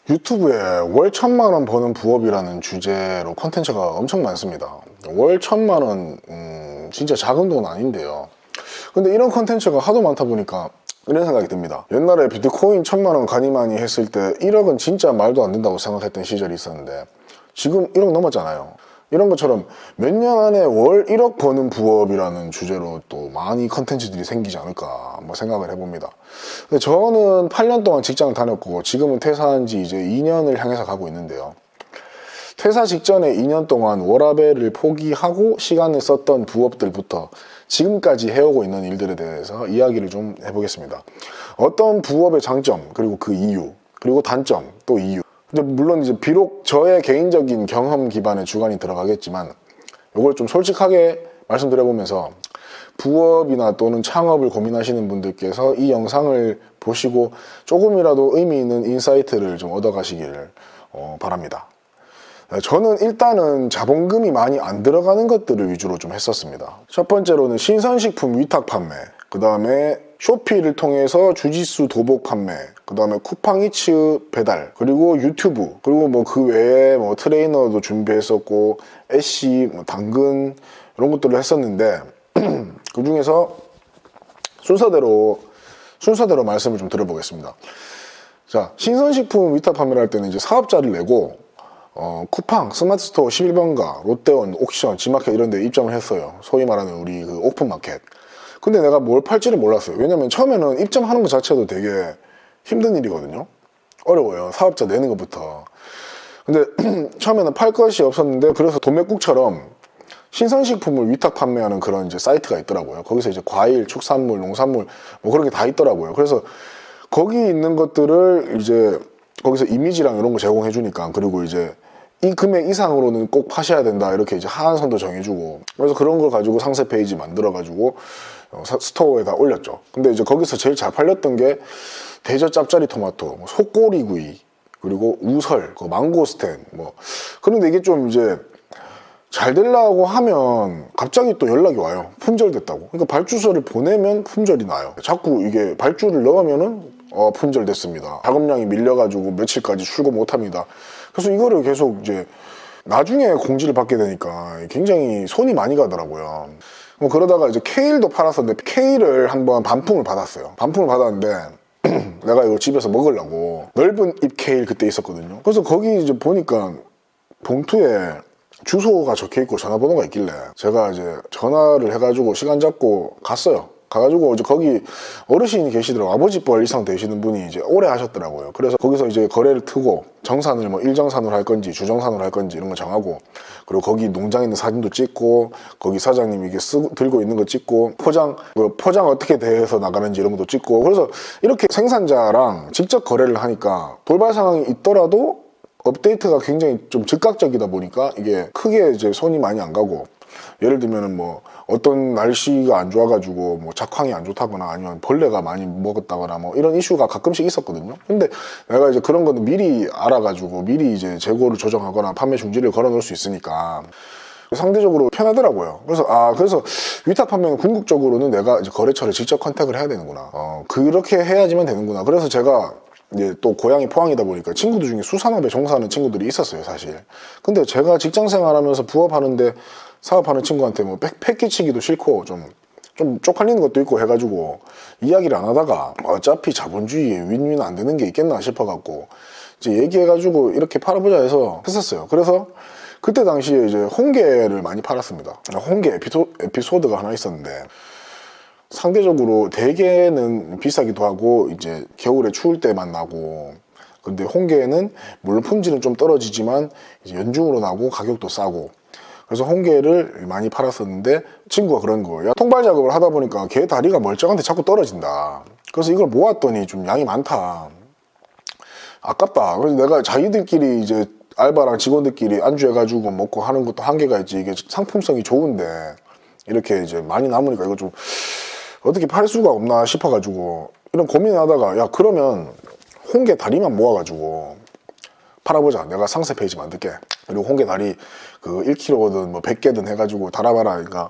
유튜브에 월 1,000만 원 버는 부업이라는 주제로 콘텐츠가 엄청 많습니다. 월 1,000만 원 진짜 작은 돈 아닌데요. 근데 이런 콘텐츠가 하도 많다 보니까 이런 생각이 듭니다. 옛날에 비트코인 1,000만 원 가니마니 했을 때 1억은 진짜 말도 안 된다고 생각했던 시절이 있었는데 지금 1억 넘었잖아요. 이런 것처럼 몇 년 안에 월 1억 버는 부업이라는 주제로 또 많이 컨텐츠들이 생기지 않을까 한번 생각을 해봅니다. 근데 저는 8년 동안 직장을 다녔고 지금은 퇴사한 지 이제 2년을 향해서 가고 있는데요. 퇴사 직전에 2년 동안 워라밸을 포기하고 시간을 썼던 부업들부터 지금까지 해오고 있는 일들에 대해서 이야기를 좀 해보겠습니다. 어떤 부업의 장점, 그리고 그 이유, 그리고 단점, 또 이유. 근데 물론 이제 비록 저의 개인적인 경험 기반의 주관이 들어가겠지만 이걸 좀 솔직하게 말씀드려보면서 부업이나 또는 창업을 고민하시는 분들께서 이 영상을 보시고 조금이라도 의미 있는 인사이트를 좀 얻어가시기를 바랍니다. 저는 일단은 자본금이 많이 안 들어가는 것들을 위주로 좀 했었습니다. 첫 번째로는 신선식품 위탁 판매, 그 다음에 쇼피를 통해서 주짓수 도복 판매, 그 다음에 쿠팡이츠 배달, 그리고 유튜브, 그리고 뭐 그 외에 뭐 트레이너도 준비했었고 애쉬, 뭐 당근 이런 것들을 했었는데 그 중에서 순서대로 말씀을 좀 드려보겠습니다. 자, 신선식품 위탁 판매를 할 때는 이제 사업자를 내고 쿠팡, 스마트스토어 11번가, 롯데원, 옥션, 지마켓 이런 데 입점을 했어요. 소위 말하는 우리 그 오픈마켓. 근데 내가 뭘 팔지를 몰랐어요. 왜냐면 처음에는 입점하는 것 자체도 되게 힘든 일이거든요. 어려워요. 사업자 내는 것부터. 근데 처음에는 팔 것이 없었는데 그래서 도매국처럼 신선식품을 위탁 판매하는 그런 이제 사이트가 있더라고요. 거기서 이제 과일, 축산물, 농산물 뭐 그런 게 다 있더라고요. 그래서 거기 있는 것들을 이제 거기서 이미지랑 이런 거 제공해 주니까, 그리고 이제 이 금액 이상으로는 꼭 파셔야 된다 이렇게 이제 하한선도 정해주고, 그래서 그런 걸 가지고 상세 페이지 만들어 가지고 스토어에다 올렸죠. 근데 이제 거기서 제일 잘 팔렸던 게 대저 짭짜리 토마토, 속꼬리구이, 그리고 우설, 그 망고스텐 뭐. 그런데 이게 좀 이제 잘 되려고 하면 갑자기 또 연락이 와요. 품절됐다고. 그러니까 발주서를 보내면 품절이 나요. 자꾸 이게 발주를 넣으면은 품절됐습니다. 작업량이 밀려가지고 며칠까지 출고 못합니다. 그래서 이거를 계속 이제 나중에 공지를 받게 되니까 굉장히 손이 많이 가더라고요. 뭐 그러다가 이제 케일도 팔았었는데 케일을 한번 반품을 받았어요. 반품을 받았는데 내가 이거 집에서 먹으려고 넓은 잎 케일 그때 있었거든요. 그래서 거기 이제 보니까 봉투에 주소가 적혀있고 전화번호가 있길래 제가 이제 전화를 해가지고 시간 잡고 갔어요. 가가지고 이제 거기 어르신이 계시더라고요. 아버지 뻘 이상 되시는 분이 이제 오래 하셨더라고요. 그래서 거기서 이제 거래를 트고 정산을 뭐 일정산으로 할 건지 주정산으로 할 건지 이런 거 정하고, 그리고 거기 농장에 있는 사진도 찍고 거기 사장님이 이게 들고 있는 거 찍고 포장 어떻게 대해서 나가는지 이런 것도 찍고, 그래서 이렇게 생산자랑 직접 거래를 하니까 돌발 상황이 있더라도 업데이트가 굉장히 좀 즉각적이다 보니까 이게 크게 이제 손이 많이 안 가고, 예를 들면은 뭐 어떤 날씨가 안 좋아가지고 뭐 작황이 안 좋다거나 아니면 벌레가 많이 먹었다거나 뭐 이런 이슈가 가끔씩 있었거든요. 근데 내가 이제 그런 거는 미리 알아가지고 미리 이제 재고를 조정하거나 판매 중지를 걸어 놓을 수 있으니까 상대적으로 편하더라고요. 그래서 위탁 판매는 궁극적으로는 내가 이제 거래처를 직접 컨택을 해야 되는구나. 그렇게 해야지만 되는구나. 그래서 제가 이제 또 고향이 포항이다 보니까 친구들 중에 수산업에 종사하는 친구들이 있었어요, 사실. 근데 제가 직장 생활하면서 부업하는데 사업하는 친구한테 뭐 패키치기도 싫고 좀 쪽팔리는 것도 있고 해가지고 이야기를 안 하다가 어차피 자본주의에 윈윈 안 되는 게 있겠나 싶어갖고 이제 얘기해가지고 이렇게 팔아보자 해서 했었어요. 그래서 그때 당시에 이제 홍게를 많이 팔았습니다. 홍게 에피소드가 하나 있었는데, 상대적으로 대게는 비싸기도 하고 이제 겨울에 추울 때만 나고, 근데 홍게는 물론 품질은 좀 떨어지지만 이제 연중으로 나고 가격도 싸고, 그래서 홍게를 많이 팔았었는데 친구가 그런 거예요. 통발 작업을 하다 보니까 게 다리가 멀쩡한데 자꾸 떨어진다. 그래서 이걸 모았더니 좀 양이 많다. 아깝다. 그래서 내가 자기들끼리 이제 알바랑 직원들끼리 안주해가지고 먹고 하는 것도 한계가 있지, 이게 상품성이 좋은데 이렇게 이제 많이 남으니까 이거 좀 어떻게 팔 수가 없나 싶어가지고 이런 고민을 하다가, 야 그러면 홍게 다리만 모아가지고 팔아보자. 내가 상세 페이지 만들게. 그리고 홍게 다리 그 1kg든 뭐 100개든 해가지고 달아봐라. 그러니까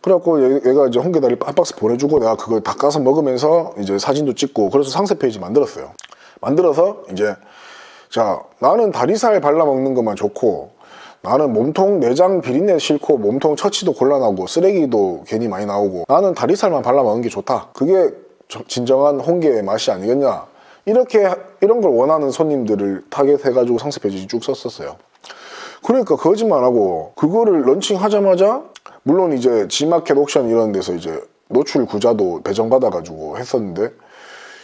그래갖고 얘가 이제 홍게 다리 한 박스 보내주고 내가 그걸 닦아서 먹으면서 이제 사진도 찍고, 그래서 상세 페이지 만들었어요. 만들어서 이제 자, 나는 다리살 발라먹는 것만 좋고, 나는 몸통 내장 비린내 싫고, 몸통 처치도 곤란하고, 쓰레기도 괜히 많이 나오고, 나는 다리살만 발라먹는 게 좋다. 그게 진정한 홍게의 맛이 아니겠냐. 이런 걸 원하는 손님들을 타겟해가지고 상세 페이지 쭉 썼었어요. 그러니까 거짓말하고, 그거를 런칭하자마자, 물론 이제 G마켓 옥션 이런 데서 이제 노출 구자도 배정받아가지고 했었는데,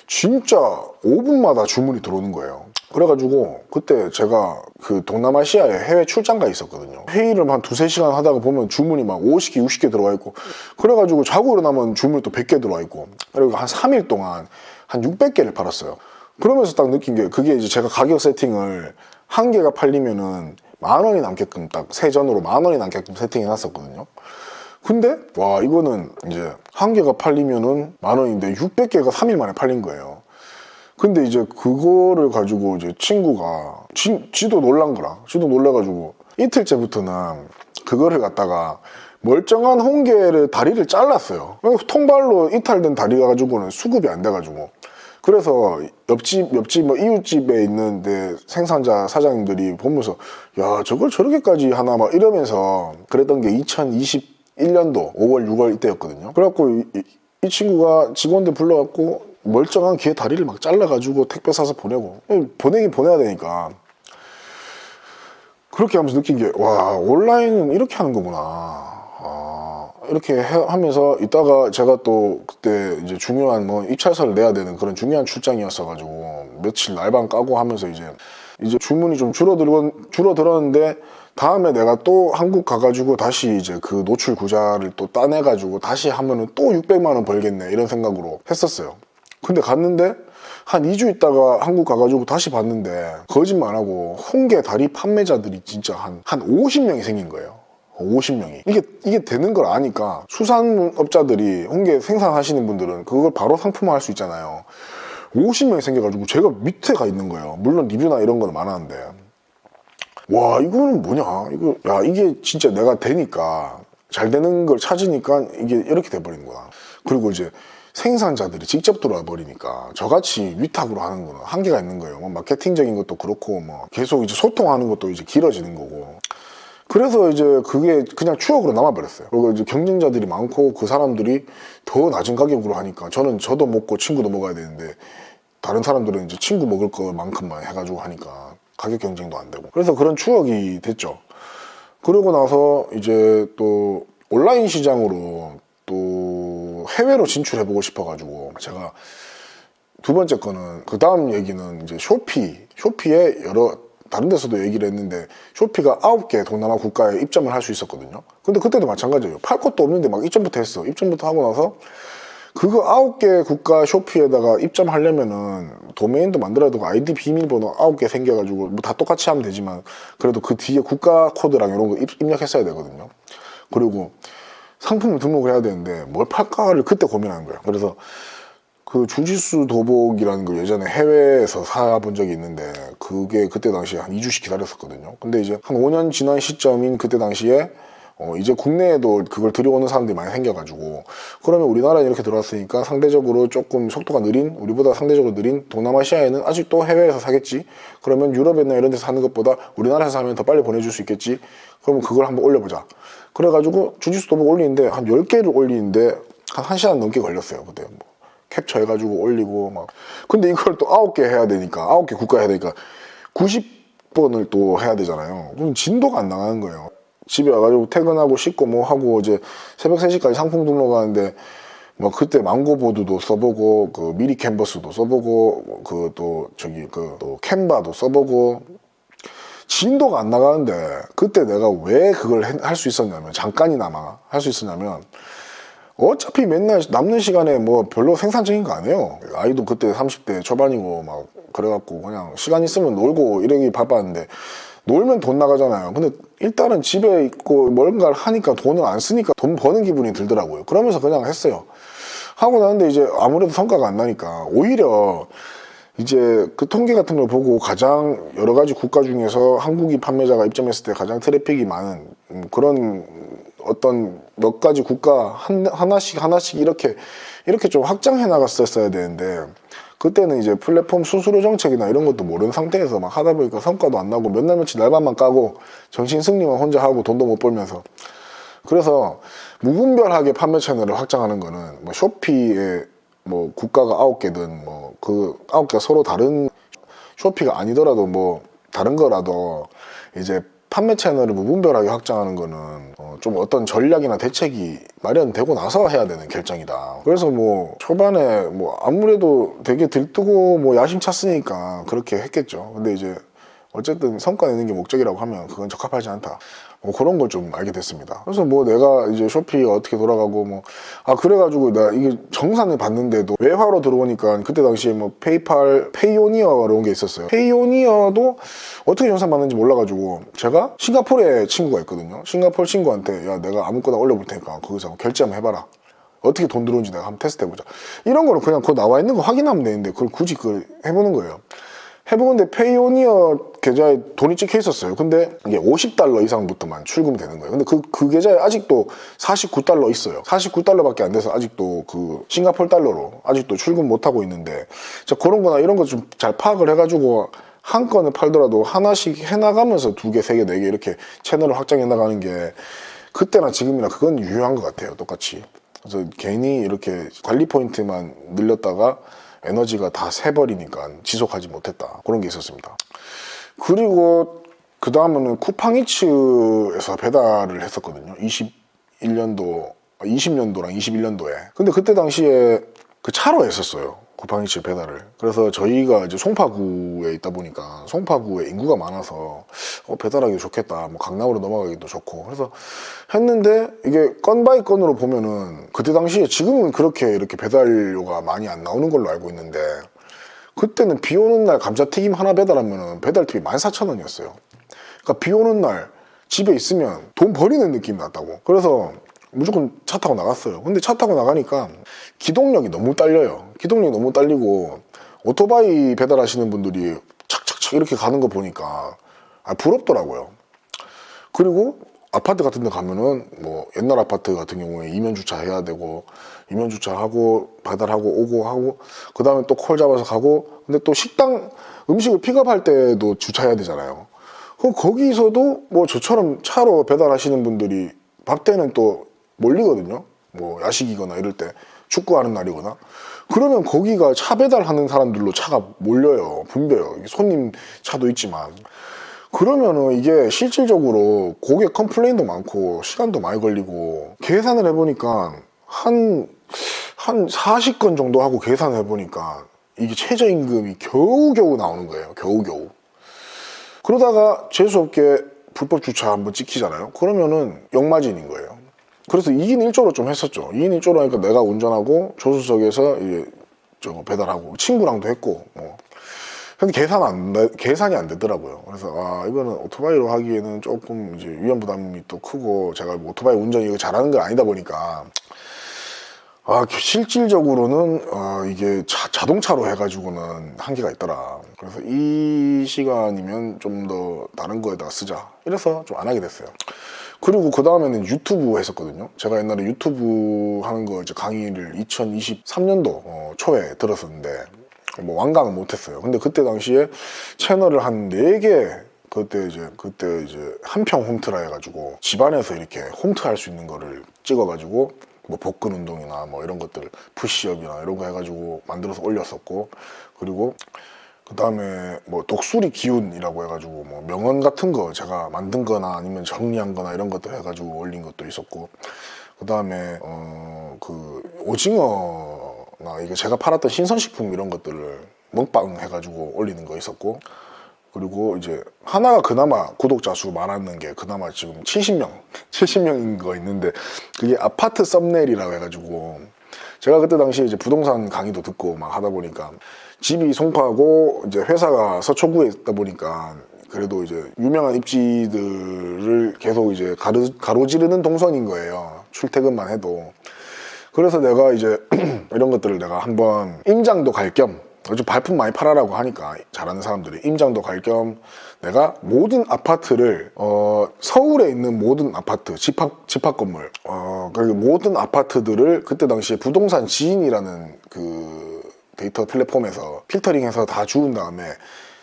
진짜 5분마다 주문이 들어오는 거예요. 그래가지고 그때 제가 그 동남아시아에 해외 출장 가 있었거든요. 회의를 한 2-3시간 하다가 보면 주문이 막 50개, 60개 들어와 있고, 그래가지고 자고 일어나면 주문이 또 100개 들어와 있고, 그리고 한 3일 동안 한 600개를 팔았어요. 그러면서 딱 느낀 게, 그게 이제 제가 가격 세팅을 한 개가 팔리면은 10,000원이 남게끔, 딱 세전으로 10,000원이 남게끔 세팅해 놨었거든요. 근데 와, 이거는 이제 한 개가 팔리면은 10,000원인데 600개가 3일 만에 팔린 거예요. 근데 이제 그거를 가지고 이제 친구가 지도 놀란 거라. 지도 놀라가지고 이틀째부터는 그거를 갖다가 멀쩡한 홍게를 다리를 잘랐어요. 통발로 이탈된 다리 가지고는 수급이 안 돼가지고. 그래서 옆집 뭐 이웃집에 있는데 생산자 사장님들이 보면서, 야, 저걸 저렇게까지 하나 막 이러면서, 그랬던 게 2021년도 5월 6월 이때였거든요. 그래갖고 이 친구가 직원들 불러갖고 멀쩡한 개 다리를 막 잘라가지고 택배 사서 보내고, 보내긴 보내야 되니까. 그렇게 하면서 느낀 게, 와, 온라인은 이렇게 하는 거구나. 이렇게 하면서 있다가 제가 또 그때 이제 중요한 뭐 입찰서를 내야 되는 그런 중요한 출장이었어가지고 며칠 날방 까고 하면서 이제 주문이 좀 줄어들었는데, 다음에 내가 또 한국 가가지고 다시 이제 그 노출 구자를 또 따내가지고 다시 하면은 또 600만 원 벌겠네, 이런 생각으로 했었어요. 근데 갔는데 한 2주 있다가 한국 가가지고 다시 봤는데, 거짓말하고 홍게 다리 판매자들이 진짜 한 50명이 생긴 거예요. 50명이. 이게 되는 걸 아니까 수산업자들이, 홍게 생산하시는 분들은 그걸 바로 상품화할 수 있잖아요. 50명이 생겨가지고 제가 밑에 가 있는 거예요. 물론 리뷰나 이런 건 많았는데, 와, 이거는 뭐냐, 이게 진짜 내가 되니까, 잘 되는 걸 찾으니까 이게 이렇게 돼버리는 거야. 그리고 이제 생산자들이 직접 들어와 버리니까 저같이 위탁으로 하는 거는 한계가 있는 거예요. 뭐 마케팅적인 것도 그렇고, 뭐 계속 이제 소통하는 것도 이제 길어지는 거고. 그래서 이제 그게 그냥 추억으로 남아버렸어요. 그리고 이제 경쟁자들이 많고, 그 사람들이 더 낮은 가격으로 하니까 저도 먹고 친구도 먹어야 되는데, 다른 사람들은 이제 친구 먹을 것만큼만 해가지고 하니까 가격 경쟁도 안 되고. 그래서 그런 추억이 됐죠. 그러고 나서 이제 또 온라인 시장으로 또 해외로 진출해보고 싶어가지고, 제가 두 번째 거는, 그 다음 얘기는 이제 쇼피에 다른 데서도 얘기를 했는데, 쇼피가 9개 동남아 국가에 입점을 할 수 있었거든요. 근데 그때도 마찬가지예요. 팔 것도 없는데 막 입점부터 했어. 입점부터 하고 나서 그거 9개 국가 쇼피에다가 입점하려면은 도메인도 만들어야 되고, 아이디 비밀번호 9개 생겨가지고 뭐 다 똑같이 하면 되지만, 그래도 그 뒤에 국가 코드랑 이런 거 입력했어야 되거든요. 그리고 상품을 등록을 해야 되는데 뭘 팔까를 그때 고민하는 거예요. 그래서 그 주짓수 도복이라는 걸 예전에 해외에서 사본 적이 있는데, 그게 그때 당시에 한 2주씩 기다렸었거든요. 근데 이제 한 5년 지난 시점인 그때 당시에 이제 국내에도 그걸 들여오는 사람들이 많이 생겨가지고, 그러면 우리나라에 이렇게 들어왔으니까 상대적으로 조금 속도가 느린, 우리보다 상대적으로 느린 동남아시아에는 아직도 해외에서 사겠지. 그러면 유럽이나 이런 데서 사는 것보다 우리나라에서 사면 더 빨리 보내줄 수 있겠지. 그러면 그걸 한번 올려보자. 그래가지고 주짓수 도복 올리는데 한 10개를 올리는데 한 1시간 넘게 걸렸어요. 그때 뭐 캡처해가지고 올리고 막. 근데 이걸 또 9개 해야 되니까, 9개 국가 해야 되니까 90번을 또 해야 되잖아요. 그럼 진도가 안 나가는 거예요. 집에 와가지고 퇴근하고 씻고 뭐 하고 이제 새벽 3시까지 상품 등록하는데, 뭐 그때 망고보드도 써보고, 그 미리 캔버스도 써보고, 그 또 또 캔바도 써보고, 진도가 안 나가는데, 그때 내가 왜 그걸 할 수 있었냐면, 잠깐이나마 할 수 있었냐면, 어차피 맨날 남는 시간에 뭐 별로 생산적인 거 안 해요. 아이도 그때 30대 초반이고 막 그래갖고 그냥 시간 있으면 놀고 이러기 바빴는데, 놀면 돈 나가잖아요. 근데 일단은 집에 있고 뭔가를 하니까 돈을 안 쓰니까 돈 버는 기분이 들더라고요. 그러면서 그냥 했어요. 하고 나는데 이제 아무래도 성과가 안 나니까, 오히려 이제 그 통계 같은 걸 보고 가장 여러 가지 국가 중에서 한국인 판매자가 입점했을 때 가장 트래픽이 많은 그런 어떤 몇 가지 국가 하나씩 이렇게 좀 확장해 나갔었어야 되는데, 그때는 이제 플랫폼 수수료 정책이나 이런 것도 모르는 상태에서 막 하다 보니까 성과도 안 나고 몇 날 며칠 날밤만 까고 정신 승리만 혼자 하고 돈도 못 벌면서. 그래서 무분별하게 판매 채널을 확장하는 거는 뭐 쇼피에 뭐 국가가 9개든 뭐 그 9개가 서로 다른 쇼피가 아니더라도 뭐 다른 거라도 이제 판매 채널을 무분별하게 확장하는 거는 좀 어떤 전략이나 대책이 마련되고 나서 해야 되는 결정이다. 그래서 뭐 초반에 뭐 아무래도 되게 들뜨고 뭐 야심찼으니까 그렇게 했겠죠. 근데 이제 어쨌든 성과 내는 게 목적이라고 하면 그건 적합하지 않다. 뭐 그런 걸 좀 알게 됐습니다. 그래서 뭐 내가 이제 쇼피가 어떻게 돌아가고 뭐 그래가지고 나 이게 정산을 받는데도 외화로 들어오니까 그때 당시에 뭐 페이팔 페이오니어로 온 게 있었어요. 페이오니어도 어떻게 정산 받는지 몰라가지고 제가 싱가포르에 친구가 있거든요. 싱가포르 친구한테 야 내가 아무거나 올려볼 테니까 거기서 결제 한번 해봐라. 어떻게 돈 들어오는지 내가 한번 테스트 해보자. 이런 거는 그냥 그거 나와 있는 거 확인하면 되는데 그걸 굳이 그걸 해보는 거예요. 해보는데 페이오니어 계좌에 돈이 찍혀 있었어요. 근데 이게 $50 이상부터만 출금이 되는 거예요. 근데 그 계좌에 아직도 $49 있어요. $49밖에 안 돼서 아직도 그 싱가포르 달러로 아직도 출금 못 하고 있는데 그런 거나 이런 거 좀 잘 파악을 해가지고 한 건을 팔더라도 하나씩 해나가면서 2개, 3개, 4개 이렇게 채널을 확장해 나가는 게 그때나 지금이나 그건 유효한 것 같아요. 똑같이. 그래서 괜히 이렇게 관리 포인트만 늘렸다가 에너지가 다 새버리니까 지속하지 못했다. 그런 게 있었습니다. 그리고 그 다음에는 쿠팡이츠에서 배달을 했었거든요. 20년도랑 21년도에. 근데 그때 당시에 그 차로 했었어요. 쿠팡이츠 배달을. 그래서 저희가 이제 송파구에 있다 보니까 송파구에 인구가 많아서 배달하기 좋겠다. 뭐 강남으로 넘어가기도 좋고. 그래서 했는데 이게 건 바이 건으로 보면은 그때 당시에 지금은 그렇게 이렇게 배달료가 많이 안 나오는 걸로 알고 있는데 그때는 비 오는 날 감자튀김 하나 배달하면은 배달팁이 14,000원이었어요. 그러니까 비 오는 날 집에 있으면 돈 버리는 느낌이 났다고. 그래서 무조건 차 타고 나갔어요. 근데 차 타고 나가니까 기동력이 너무 딸려요. 기동력이 너무 딸리고 오토바이 배달하시는 분들이 착착착 이렇게 가는 거 보니까 부럽더라고요. 그리고 아파트 같은 데 가면은 뭐 옛날 아파트 같은 경우에 이면 주차해야 되고 이면 주차하고 배달하고 오고 하고 그 다음에 또 콜 잡아서 가고 근데 또 식당 음식을 픽업할 때도 주차해야 되잖아요. 그럼 거기서도 뭐 저처럼 차로 배달하시는 분들이 밥 때는 또 몰리거든요. 뭐 야식이거나 이럴 때 축구하는 날이거나 그러면 거기가 차 배달하는 사람들로 차가 몰려요. 붐벼요. 손님 차도 있지만 그러면은 이게 실질적으로 고객 컴플레인도 많고 시간도 많이 걸리고 계산을 해보니까 한 40건 정도 하고 계산을 해보니까 이게 최저임금이 겨우겨우 나오는 거예요. 겨우겨우. 그러다가 재수없게 불법 주차 한번 찍히잖아요. 그러면은 역마진인 거예요. 그래서 2인 1조로 좀 했었죠. 2인 1조로 하니까 내가 운전하고 조수석에서 이제 저거 배달하고 친구랑도 했고 뭐. 근데 계산이 안 되더라고요. 그래서 이거는 오토바이로 하기에는 조금 이제 위험 부담이 또 크고 제가 뭐 오토바이 운전 이거 잘하는 건 아니다 보니까 실질적으로는 이게 자동차로 해가지고는 한계가 있더라. 그래서 이 시간이면 좀 더 다른 거에다가 쓰자. 이래서 좀 안 하게 됐어요. 그리고 그 다음에는 유튜브 했었거든요. 제가 옛날에 유튜브 하는 거 이제 강의를 2023년도 초에 들었었는데 뭐 완강은 못했어요. 근데 그때 당시에 채널을 한 4개 그때 이제 한평 홈트라 해가지고 집안에서 이렇게 홈트 할 수 있는 거를 찍어가지고 뭐 복근 운동이나 뭐 이런 것들 푸시업이나 이런 거 해가지고 만들어서 올렸었고 그리고 그 다음에 뭐 독수리 기운이라고 해가지고 뭐 명언 같은 거 제가 만든 거나 아니면 정리한 거나 이런 것들 해가지고 올린 것도 있었고 그 다음에 그 오징어나 이거 제가 팔았던 신선식품 이런 것들을 먹방 해가지고 올리는 거 있었고 그리고 이제 하나가 그나마 구독자 수 많았는 게 그나마 지금 70명인 거 있는데 그게 아파트 썸네일이라고 해가지고 제가 그때 당시에 이제 부동산 강의도 듣고 막 하다 보니까 집이 송파고 이제 회사가 서초구에 있다 보니까 그래도 이제 유명한 입지들을 계속 이제 가로지르는 동선인 거예요. 출퇴근만 해도. 그래서 내가 이제 이런 것들을 내가 한번 임장도 갈 겸 요즘 발품 많이 팔아라고 하니까 잘하는 사람들이 임장도 갈 겸 내가 모든 아파트를 서울에 있는 모든 아파트 집합 건물 그리고 모든 아파트들을 그때 당시에 부동산 지인이라는 그 데이터 플랫폼에서 필터링해서 다 주운 다음에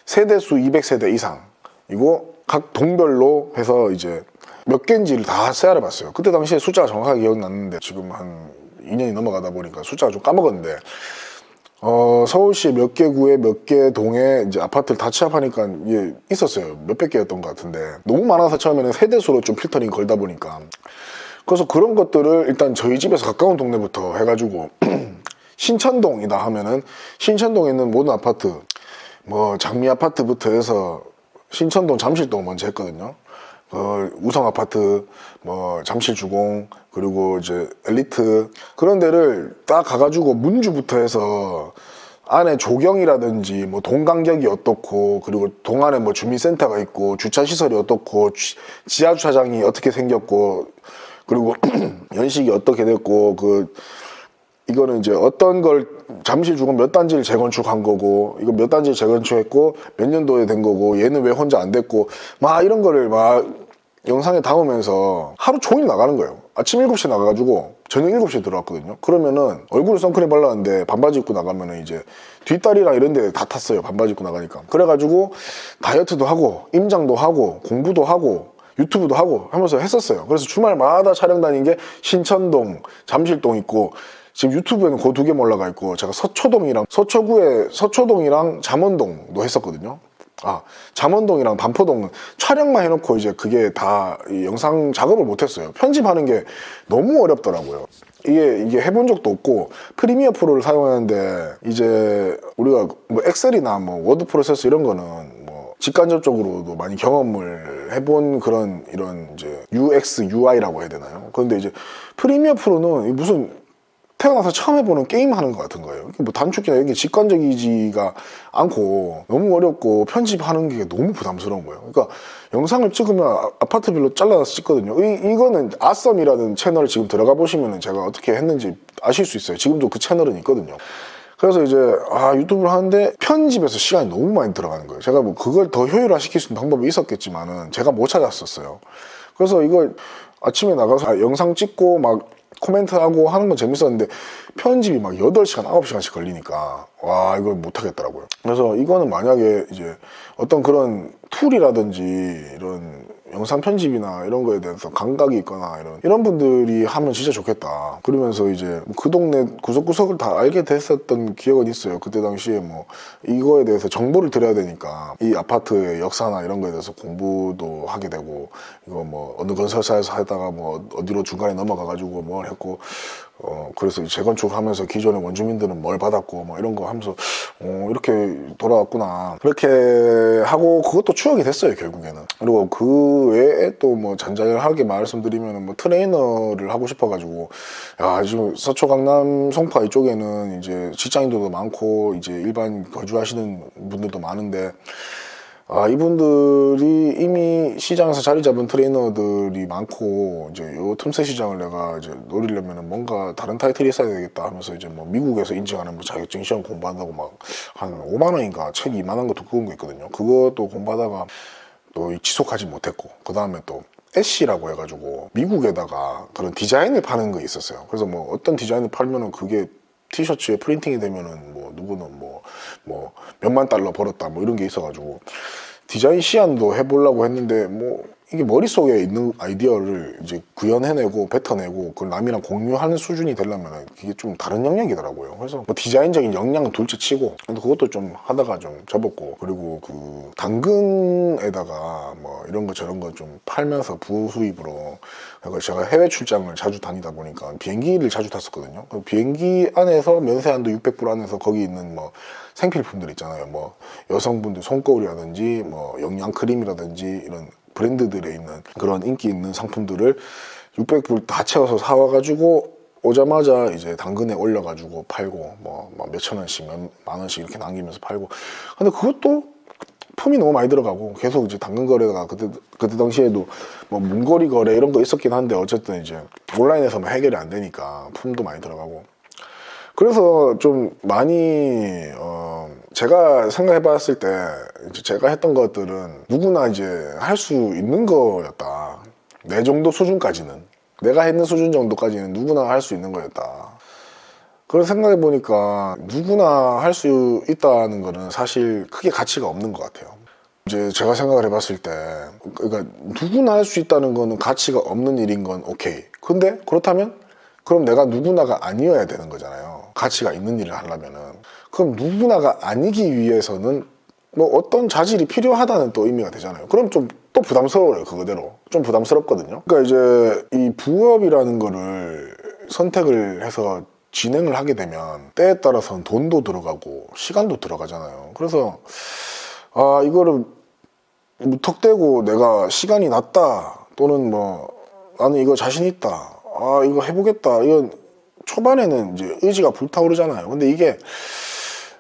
세대수 200세대 이상, 이거 각 동별로 해서 이제 몇 개인지를 다 세알해 봤어요. 그때 당시에 숫자가 정확하게 기억났는데 지금 한 2년이 넘어가다 보니까 숫자가 좀 까먹었는데, 서울시 몇 개 구에 몇 개 동에 이제 아파트를 다 취합하니까 이게 있었어요. 몇백 개였던 것 같은데 너무 많아서 처음에는 세대수로 좀 필터링 걸다 보니까, 그래서 그런 것들을 일단 저희 집에서 가까운 동네부터 해가지고 신천동이다 하면은 신천동에 있는 모든 아파트, 뭐 장미 아파트부터 해서 신천동 잠실동 먼저 했거든요. 우성 아파트, 뭐 잠실주공, 그리고 이제 엘리트, 그런 데를 딱 가가지고 문주부터 해서 안에 조경이라든지 뭐 동간격이 어떻고, 그리고 동안에 뭐 주민센터가 있고 주차 시설이 어떻고 지하 주차장이 어떻게 생겼고, 그리고 연식이 어떻게 됐고, 이거는 이제 어떤 걸 잠실주공 몇 단지를 재건축한 거고, 이거 몇 단지를 재건축했고 몇 년도에 된 거고, 얘는 왜 혼자 안 됐고, 막 이런 거를 막 영상에 담으면서 하루 종일 나가는 거예요. 아침 7시에 나가가지고 저녁 7시에 들어왔거든요. 그러면은 얼굴에 선크림 발랐는데 반바지 입고 나가면은 이제 뒷다리랑 이런 데 다 탔어요. 반바지 입고 나가니까. 그래가지고 다이어트도 하고 임장도 하고 공부도 하고 유튜브도 하고 하면서 했었어요. 그래서 주말마다 촬영 다닌 게 신천동, 잠실동 있고, 지금 유튜브에는 그 2개 올라가 있고, 제가 서초동이랑 서초동이랑 잠원동도 했었거든요. 잠원동이랑 반포동은 촬영만 해놓고 이제 그게 다 영상 작업을 못했어요. 편집하는 게 너무 어렵더라고요. 이게 해본 적도 없고, 프리미어 프로를 사용하는데 이제 우리가 뭐 엑셀이나 뭐 워드 프로세스 이런 거는 뭐 직간접적으로도 많이 경험을 해본 그런 이런 이제 UX, UI라고 해야 되나요? 그런데 이제 프리미어 프로는 무슨 태어나서 처음 해보는 게임 하는 것 같은 거예요. 뭐 단축키나 이런 게 직관적이지가 않고 너무 어렵고 편집하는 게 너무 부담스러운 거예요. 그러니까 영상을 찍으면 아파트별로 잘라서 찍거든요. 이거는 아썸이라는 채널 지금 들어가 보시면 제가 어떻게 했는지 아실 수 있어요. 지금도 그 채널은 있거든요. 그래서 이제 유튜브를 하는데 편집에서 시간이 너무 많이 들어가는 거예요. 제가 뭐 그걸 더 효율화시킬 수 있는 방법이 있었겠지만은 제가 못 찾았었어요. 그래서 이걸 아침에 나가서 영상 찍고 막 코멘트하고 하는 건 재밌었는데 편집이 막 8시간, 9시간씩 걸리니까 이걸 못 하겠더라고요. 그래서 이거는 만약에 이제 어떤 그런 툴이라든지 이런 영상 편집이나 이런 거에 대해서 감각이 있거나 이런 분들이 하면 진짜 좋겠다. 그러면서 이제 그 동네 구석구석을 다 알게 됐었던 기억은 있어요. 그때 당시에 뭐 이거에 대해서 정보를 드려야 되니까 이 아파트의 역사나 이런 거에 대해서 공부도 하게 되고, 이거 뭐 어느 건설사에서 하다가 뭐 어디로 중간에 넘어가가지고 뭘 했고, 그래서 재건축하면서 기존의 원주민들은 뭘 받았고 뭐 이런 거 하면서 이렇게 돌아왔구나, 그렇게 하고 그것도 추억이 됐어요 결국에는. 그리고 그 외에 또 뭐 잔잔하게 말씀드리면 뭐 트레이너를 하고 싶어가지고, 지금 서초 강남 송파 이쪽에는 이제 직장인들도 많고 이제 일반 거주하시는 분들도 많은데, 이분들이 이미 시장에서 자리 잡은 트레이너들이 많고, 이제 요 틈새 시장을 내가 이제 노리려면 뭔가 다른 타이틀이 있어야 되겠다 하면서 이제 뭐 미국에서 인증하는 뭐 자격증 시험 공부한다고 막 한 5만 원인가 책 이만한 거 두꺼운 거 있거든요. 그것도 공부하다가 또 지속하지 못했고, 그 다음에 또 애쉬라고 해가지고 미국에다가 그런 디자인을 파는 거 있었어요. 그래서 뭐 어떤 디자인을 팔면은 그게 티셔츠에 프린팅이 되면은 뭐 누구는 뭐 몇만 달러 벌었다 뭐 이런 게 있어가지고 디자인 시안도 해보려고 했는데, 뭐 이게 머릿속에 있는 아이디어를 이제 구현해내고 뱉어내고 그걸 남이랑 공유하는 수준이 되려면 그게 좀 다른 영역이더라고요. 그래서 뭐 디자인적인 역량은 둘째 치고, 근데 그것도 좀 하다가 좀 접었고, 그리고 그 당근에다가 뭐 이런 거 저런 거 좀 팔면서 부수입으로, 그러니까 제가 해외 출장을 자주 다니다 보니까 비행기를 자주 탔었거든요. 그 비행기 안에서 면세한도 600불 안에서 거기 있는 뭐 생필품들 있잖아요. 뭐 여성분들 손거울이라든지 뭐 영양 크림이라든지 이런 브랜드들에 있는 그런 인기 있는 상품들을 600불 다 채워서 사와가지고 오자마자 이제 당근에 올려가지고 팔고, 뭐 몇천 원씩 몇만 원씩 이렇게 남기면서 팔고. 근데 그것도 품이 너무 많이 들어가고 계속 이제 당근 거래가 그때 당시에도 뭐 문거리 거래 이런 거 있었긴 한데, 어쨌든 이제 온라인에서 뭐 해결이 안 되니까 품도 많이 들어가고. 그래서 좀 많이 제가 생각해 봤을 때 이제 제가 했던 것들은 누구나 이제 할 수 있는 거였다. 내 정도 수준까지는, 내가 했는 수준 정도까지는 누구나 할 수 있는 거였다. 그런 생각해 보니까 누구나 할 수 있다는 거는 사실 크게 가치가 없는 것 같아요. 이제 제가 생각을 해봤을 때, 그러니까 누구나 할 수 있다는 거는 가치가 없는 일인 건 오케이. 근데 그렇다면 그럼 내가 누구나가 아니어야 되는 거잖아요. 가치가 있는 일을 하려면은. 그럼 누구나가 아니기 위해서는 뭐 어떤 자질이 필요하다는 또 의미가 되잖아요. 그럼 좀 또 부담스러워요. 그거대로 좀 부담스럽거든요. 그러니까 이제 이 부업이라는 거를 선택을 해서 진행을 하게 되면 때에 따라서는 돈도 들어가고 시간도 들어가잖아요. 그래서 이거를 무턱대고 내가 시간이 났다 또는 뭐 나는 이거 자신 있다, 이거 해보겠다, 이건 초반에는 이제 의지가 불타오르잖아요. 근데 이게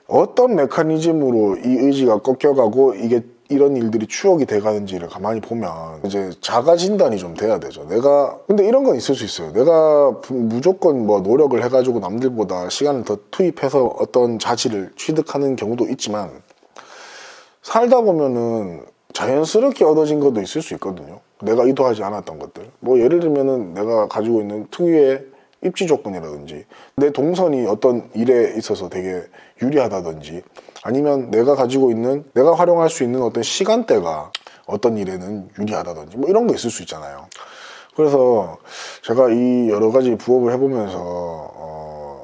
어떤 메커니즘으로 이 의지가 꺾여가고 이게 이런 일들이 추억이 돼가는지를 가만히 보면 이제 자가 진단이 좀 돼야 되죠. 내가 근데 이런 건 있을 수 있어요. 내가 무조건 뭐 노력을 해가지고 남들보다 시간을 더 투입해서 어떤 자질을 취득하는 경우도 있지만 살다 보면은 자연스럽게 얻어진 것도 있을 수 있거든요. 내가 의도하지 않았던 것들. 뭐 예를 들면은 내가 가지고 있는 특유의 입지 조건이라든지 내 동선이 어떤 일에 있어서 되게 유리하다든지 아니면 내가 가지고 있는 내가 활용할 수 있는 어떤 시간대가 어떤 일에는 유리하다든지 뭐 이런 거 있을 수 있잖아요. 그래서 제가 이 여러 가지 부업을 해보면서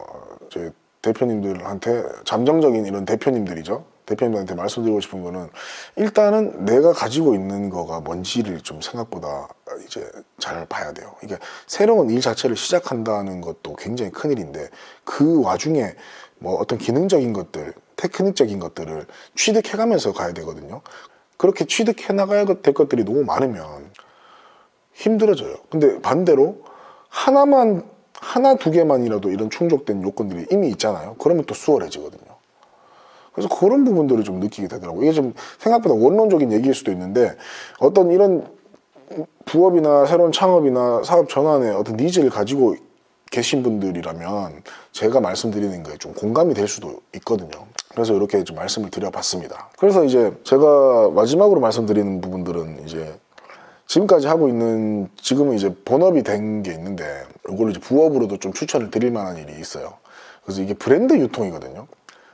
제 대표님들한테 잠정적인 이런 대표님들이죠. 대표님들한테 말씀드리고 싶은 거는 일단은 내가 가지고 있는 거가 뭔지를 좀 생각보다 이제 잘 봐야 돼요. 이게 새로운 일 자체를 시작한다는 것도 굉장히 큰일인데 그 와중에 뭐 어떤 기능적인 것들, 테크닉적인 것들을 취득해가면서 가야 되거든요. 그렇게 취득해 나가야 될 것들이 너무 많으면 힘들어져요. 근데 반대로 하나 두 개만이라도 이런 충족된 요건들이 이미 있잖아요. 그러면 또 수월해지거든요. 그래서 그런 부분들을 좀 느끼게 되더라고요. 이게 좀 생각보다 원론적인 얘기일 수도 있는데 어떤 이런 부업이나 새로운 창업이나 사업 전환에 어떤 니즈를 가지고 계신 분들이라면 제가 말씀드리는 거에 좀 공감이 될 수도 있거든요. 그래서 이렇게 좀 말씀을 드려봤습니다. 그래서 이제 제가 마지막으로 말씀드리는 부분들은 이제 지금까지 하고 있는 지금은 이제 본업이 된 게 있는데 이걸로 이제 부업으로도 좀 추천을 드릴 만한 일이 있어요. 그래서 이게 브랜드 유통이거든요.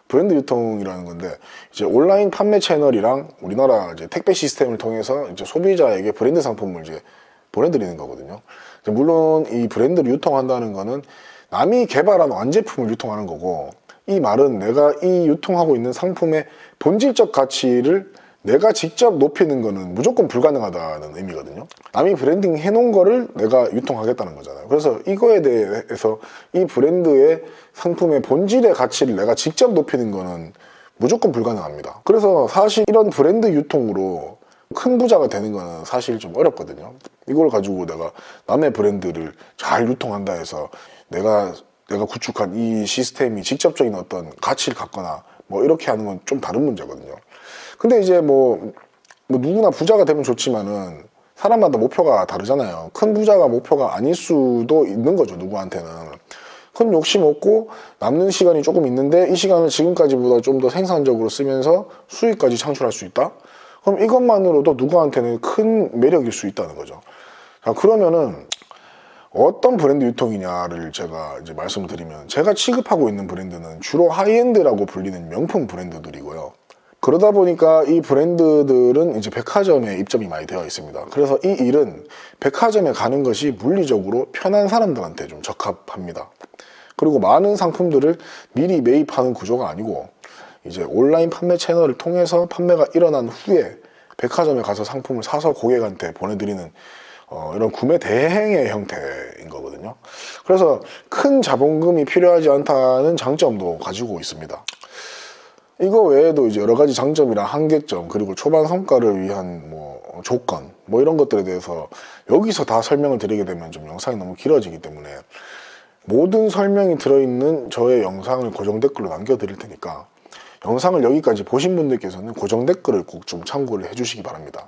브랜드 유통이라는 건데 이제 온라인 판매 채널이랑 우리나라 이제 택배 시스템을 통해서 이제 소비자에게 브랜드 상품을 이제 보내드리는 거거든요. 물론 이 브랜드를 유통한다는 거는 남이 개발한 완제품을 유통하는 거고 이 말은 내가 이 유통하고 있는 상품의 본질적 가치를 내가 직접 높이는 거는 무조건 불가능하다는 의미거든요. 남이 브랜딩 해놓은 거를 내가 유통하겠다는 거잖아요. 그래서 이거에 대해서 이 브랜드의 상품의 본질의 가치를 내가 직접 높이는 거는 무조건 불가능합니다. 그래서 사실 이런 브랜드 유통으로 큰 부자가 되는 거는 사실 좀 어렵거든요. 이걸 가지고 내가 남의 브랜드를 잘 유통한다 해서 내가 구축한 이 시스템이 직접적인 어떤 가치를 갖거나 뭐 이렇게 하는 건 좀 다른 문제거든요. 근데 이제 뭐 누구나 부자가 되면 좋지만은 사람마다 목표가 다르잖아요. 큰 부자가 목표가 아닐 수도 있는 거죠, 누구한테는. 큰 욕심 없고 남는 시간이 조금 있는데 이 시간을 지금까지보다 좀 더 생산적으로 쓰면서 수익까지 창출할 수 있다? 그럼 이것만으로도 누구한테는 큰 매력일 수 있다는 거죠. 자, 그러면은 어떤 브랜드 유통이냐를 제가 이제 말씀을 드리면 제가 취급하고 있는 브랜드는 주로 하이엔드라고 불리는 명품 브랜드들이고요. 그러다 보니까 이 브랜드들은 이제 백화점에 입점이 많이 되어 있습니다. 그래서 이 일은 백화점에 가는 것이 물리적으로 편한 사람들한테 좀 적합합니다. 그리고 많은 상품들을 미리 매입하는 구조가 아니고 이제 온라인 판매 채널을 통해서 판매가 일어난 후에 백화점에 가서 상품을 사서 고객한테 보내드리는 이런 구매 대행의 형태인 거거든요. 그래서 큰 자본금이 필요하지 않다는 장점도 가지고 있습니다. 이거 외에도 이제 여러 가지 장점이랑 한계점 그리고 초반 성과를 위한 뭐 조건 뭐 이런 것들에 대해서 여기서 다 설명을 드리게 되면 좀 영상이 너무 길어지기 때문에 모든 설명이 들어있는 저의 영상을 고정 댓글로 남겨드릴 테니까 영상을 여기까지 보신 분들께서는 고정 댓글을 꼭 좀 참고를 해주시기 바랍니다.